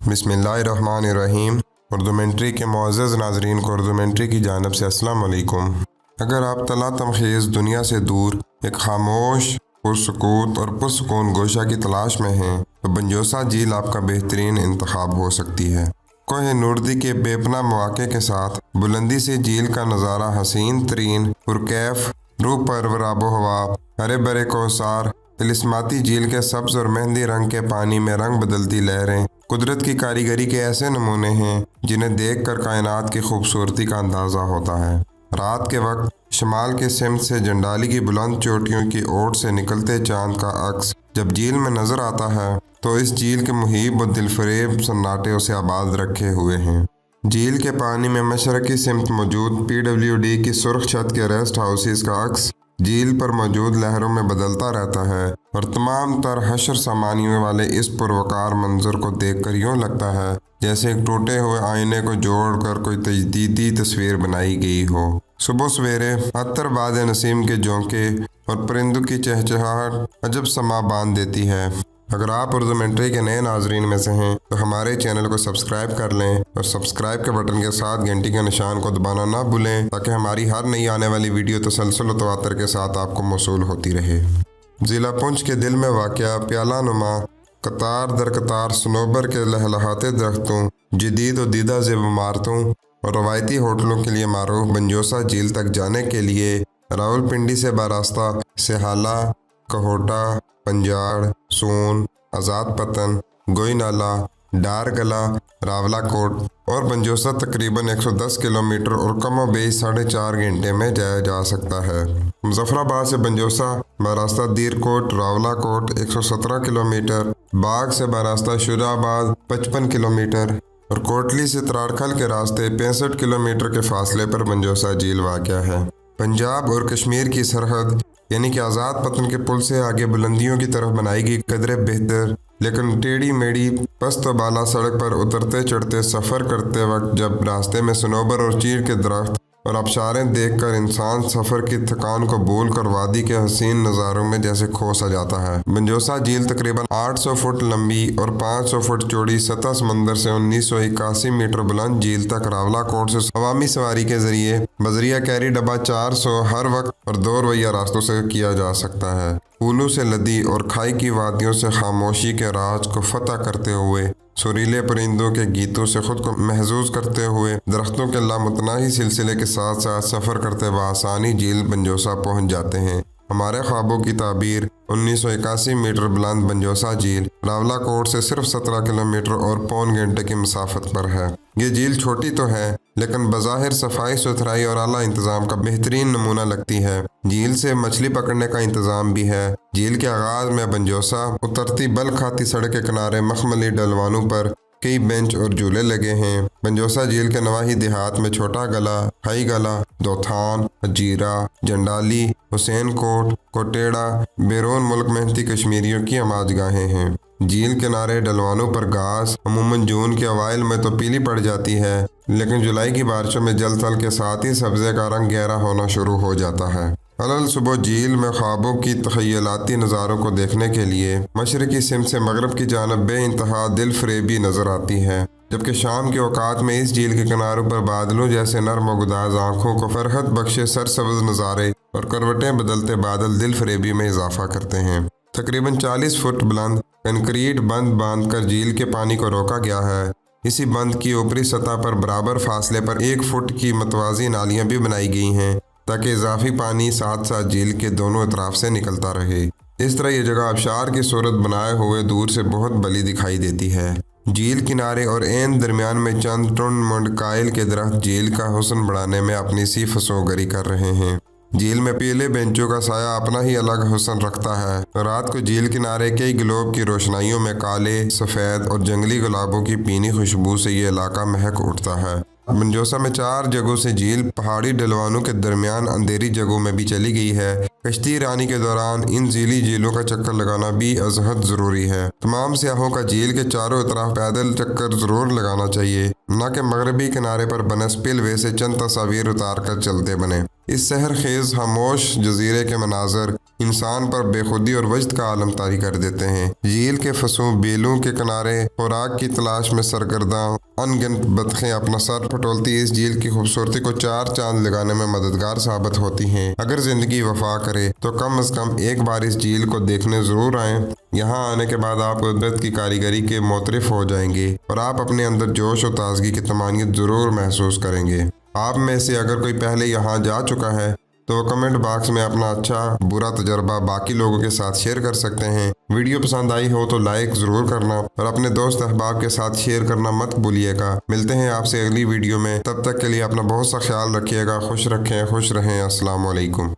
बिस्मिल्लाहिर्रहमानिर्रहीम। उर्दूमेंट्री के मुअज़्ज़ज़ नाज़रीन को उर्दूमेंट्री की जानिब से अस्सलाम वालेकुम। अगर आप तला तमख़ीज़ दुनिया से दूर एक खामोश, पुरसुकूत और पुरसुकून गोशा की तलाश में हैं तो बंजोसा झील आपका बेहतरीन इंतखाब हो सकती है। कोह नूर्दी के बेपना मौक़े के साथ बुलंदी से झील का नज़ारा हसीन तरीन, पुरकैफ, रूह परवर आबो हवा, हरे भरे कोसार, तिलिस्माती झील के सब्ज़ और मेहंदी रंग के पानी में रंग बदलती लहरें कुदरत की कारीगरी के ऐसे नमूने हैं जिन्हें देखकर कायनात की खूबसूरती का अंदाज़ा होता है। रात के वक्त शमाल के सिमत से जंडाली की बुलंद चोटियों की ओट से निकलते चांद का अक्स जब झील में नज़र आता है तो इस झील के मुहीब और दिलफरेब सन्नाटे उसे आबाद रखे हुए हैं। झील के पानी में मशरक़ी सिमत मौजूद PWD की सुर्ख छत के रेस्ट हाउसेस का अक्स झील पर मौजूद लहरों में बदलता रहता है और तमाम तर हशर सामानियों वाले इस पुरवकार मंजर को देखकर यूँ लगता है जैसे एक टूटे हुए आईने को जोड़कर कोई तजदीदी तस्वीर बनाई गई हो। सुबह सवेरे अत्तर बाद नसीम के झोंके और परिंदों की चहचहाहट अजब समा बांध देती है। अगर आप उर्दूमेंट्री के नए नाजरीन में से हैं तो हमारे चैनल को सब्सक्राइब कर लें और सब्सक्राइब के बटन के साथ घंटी के निशान को दबाना ना भूलें ताकि हमारी हर नई आने वाली वीडियो तसलसल और तवातर के साथ आपको मौसूल होती रहे। ज़िला पुंछ के दिल में वाक़या प्याला नुमा कतार दर कतार सनोबर के लहलहाते दरख्तों, जदीद और दीदा ज़ेब इमारतों और रवायती होटलों के लिए मारूफ बंजोसा झील तक जाने के लिए रावलपिंडी से बारास्ता सिहाला, कहोटा, पंजाड़, सोन, आज़ाद पतन, गोईनाला, डारगला, रावलाकोट और बंजोसा तकरीबन 110 किलोमीटर और कम व बेश 4.5 घंटे में जाया जा सकता है। मुजफ्फराबाद से बंजोसा बारास्ता दीरकोट रावलाकोट 117 किलोमीटर, बाग से बारास्ता शुजाबाद 55 किलोमीटर और कोटली से त्रारखल के रास्ते 65 किलोमीटर के फासले पर बंजोसा झील वाक़या है। पंजाब और कश्मीर की सरहद यानी कि आज़ाद पतन के पुल से आगे बुलंदियों की तरफ बनाई गई कदरे बेहतर लेकिन टेढ़ी मेढ़ी पस्त व बाला सड़क पर उतरते चढ़ते सफ़र करते वक्त जब रास्ते में सनोबर और चीड़ के दरख्त और आबशारें देखकर इंसान सफ़र की थकान को भूल कर वादी के हसीन नज़ारों में जैसे खो सा जाता है। बंजोसा झील तकरीबन 800 फुट लंबी और 500 फुट चौड़ी सतह समंदर से 1981 मीटर बुलंद झील तक रावलाकोट से अवामी सवारी के जरिए बजरिया कैरी डब्बा 400 हर वक्त और 2 रवैया रास्तों से किया जा सकता है। फूलों से लदी और खाई की वादियों से खामोशी के राज को फतह करते हुए, सुरीले परिंदों के गीतों से खुद को महजूज करते हुए, दरख्तों के लामुतनाही सिलसिले के साथ साथ सफ़र करते बआसानी झील बंजोसा पहुंच जाते हैं। हमारे ख्वाबों की ताबीर 1981 मीटर बुलंद बंजोसा झील रावलाकोट से सिर्फ 17 किलोमीटर और पौन घंटे की मसाफत पर है। ये झील छोटी तो है लेकिन बज़ाहिर सफाई सुथराई और आला इंतज़ाम का बेहतरीन नमूना लगती है। झील से मछली पकड़ने का इंतज़ाम भी है। झील के आगाज़ में बंजोसा उतरती बल खाती सड़क के किनारे मखमली डलवानों पर कई बेंच और झूले लगे हैं। बंजोसा झील के नवाही देहात में छोटा गला, हाई गला, दोथान, जीरा, जंडाली, हुसैन कोट, कोटेड़ा, बैरून मुल्क मेहनती कश्मीरियों की आमाजगाहें हैं। झील किनारे डलवानों पर घास अमूमन जून के अवाइल में तो पीली पड़ जाती है लेकिन जुलाई की बारिशों में जल थल के साथ ही सब्ज़े का रंग गहरा होना शुरू हो जाता है। अलल सुबह झील में ख्वाबों की तख़य्युलाती नज़ारों को देखने के लिए मशरक़ी सिमत से मगरब की जानब बे इंतहा दिल फरेबी नज़र आती है, जबकि शाम के औकात में इस झील के किनारों पर बादलों जैसे नर्म गुदाज आँखों को फरहत बख्शे सरसब्ज़ नज़ारे और करवटें बदलते बादल दिल फरेबी में इजाफा करते हैं। तकरीबन 40 फुट बुलंद कंक्रीट बंद बांधकर झील के पानी को रोका गया है। इसी बंद की ऊपरी सतह पर बराबर फासले पर 1 फुट की मतवाज़ी नालियाँ भी बनाई गई हैं ताकि इजाफी पानी साथ साथ झील के दोनों अतराफ से निकलता रहे। इस तरह यह जगह आबशार की सूरत बनाए हुए दूर से बहुत बली दिखाई देती है। झील किनारे और एन दरमियान में चंद टुंड मुंड कायल के दरख्त झील का हुस्न बढ़ाने में अपनी सी फसोगरी कर रहे हैं। झील में पीले बेंचों का साया अपना ही अलग हुस्न रखता है। रात को झील किनारे कई ग्लोब की रोशनाइयों में काले, सफ़ेद और जंगली गुलाबों की पीनी खुशबू से ये इलाका महक उठता है। बंजोसा में 4 जगहों से झील पहाड़ी डलवानों के दरमियान अंधेरी जगहों में भी चली गई है। कश्ती रानी के दौरान इन झीली झीलों का चक्कर लगाना भी अजहद ज़रूरी है। तमाम सियाहों का झील के चारों तरफ पैदल चक्कर ज़रूर लगाना चाहिए, न कि मगरबी किनारे पर बने स्पिल वे से चंद तस्वीर उतार कर चलते बने। इस सहर खेज खामोश जजीरे के मनाजर इंसान पर बेखुदी और वजद का आलम तारी कर देते हैं। झील के फसों बेलों के किनारे खुराक की तलाश में सरगर्दा अनगिनत बतखें अपना सर फटोलती इस झील की खूबसूरती को चार चांद लगाने में मददगार साबित होती हैं। अगर जिंदगी वफा करे तो कम अज कम एक बार इस झील को देखने जरूर आएं। यहाँ आने के बाद आप कुदरत की कारीगरी के मोतरिफ हो जाएंगे और आप अपने अंदर जोश और ताजगी की तमानियत जरूर महसूस करेंगे। आप में से अगर कोई पहले यहाँ जा चुका है तो कमेंट बॉक्स में अपना अच्छा बुरा तजर्बा बाकी लोगों के साथ शेयर कर सकते हैं। वीडियो पसंद आई हो तो लाइक ज़रूर करना और अपने दोस्त अहबाब के साथ शेयर करना मत भूलिएगा। मिलते हैं आपसे अगली वीडियो में, तब तक के लिए अपना बहुत सा ख्याल रखिएगा। खुश रहें। अस्सलाम वालेकुम।